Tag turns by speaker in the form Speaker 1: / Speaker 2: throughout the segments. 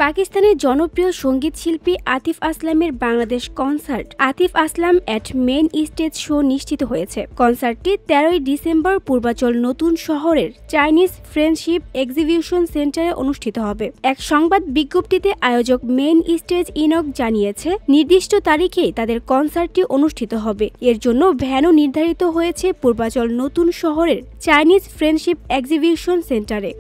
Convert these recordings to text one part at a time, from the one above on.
Speaker 1: পাকিস্তানের জনপ্রিয় সঙ্গীত শিল্পী আতিফ আসলামের Bangladesh concert Atif Aslam at main stage show নিশ্চিত হয়েছে। কনসার্টটি 13ই ডিসেম্বর পূর্বাচল নতুন শহরের চাইনিজ ফ্রেন্ডশিপ এক্সিবিশন সেন্টারে অনুষ্ঠিত হবে। এক সংবাদ বিজ্ঞপ্তিতে আয়োজক মেইন স্টেজ ইনক জানিয়েছে, নির্দিষ্ট তারিখেই তাদের কনসার্টটি অনুষ্ঠিত হবে। এর জন্য ভ্যানও নির্ধারিত হয়েছে পূর্বাচল নতুন শহরের চাইনিজ ফ্রেন্ডশিপ এক্সিবিশন সেন্টারে।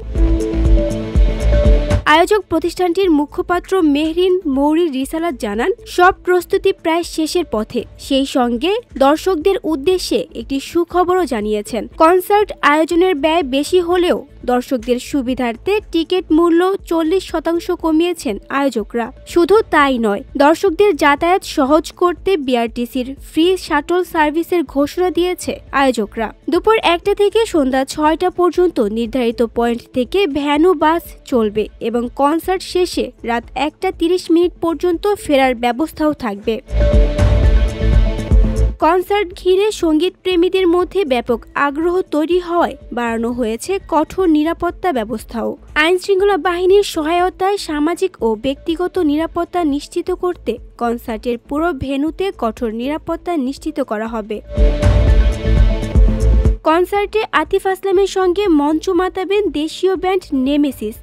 Speaker 1: আয়োজক প্রতিষ্ঠানটির মুখপাত্র মেহরিন মৌরি রিসালাত জানান, সব প্রস্তুতি প্রায় শেষের পথে। সেই সঙ্গে দর্শকদের উদ্দেশ্যে একটি সুখবরও জানিয়েছেন। কনসার্ট আয়োজনের ব্যয় বেশি হলেও দর্শকদের সুবিধার্থে টিকিট মূল্য 40% কমিয়েছেন আয়োজকরা। শুধু তাই নয়, দর্শকদের যাতায়াত সহজ করতে বিআরটিসির ফ্রি শাটল সার্ভিসের ঘোষণা দিয়েছে আয়োজকরা। দুপুর 1টা থেকে সন্ধ্যা 6টা পর্যন্ত নির্ধারিত পয়েন্ট থেকে ভ্যান ও বাস চলবে এবং কনসার্ট শেষে রাত 1টা 30 পর্যন্ত ফেরার ব্যবস্থাও থাকবে। কনসার্ট ঘিরে সঙ্গীত প্রেমীদের মধ্যে ব্যাপক আগ্রহ তৈরি হওয়ায় বাড়ানো হয়েছে কঠোর নিরাপত্তা ব্যবস্থাও। আইনশৃঙ্খলা বাহিনীর সহায়তায় সামাজিক ও ব্যক্তিগত নিরাপত্তা নিশ্চিত করতে কনসার্টের পুরো ভেন্যুতে কঠোর নিরাপত্তা নিশ্চিত করা হবে। কনসার্টে আতিফ আসলামের সঙ্গে মঞ্চ মাতাবেন দেশীয় ব্যান্ড নেমেসিস।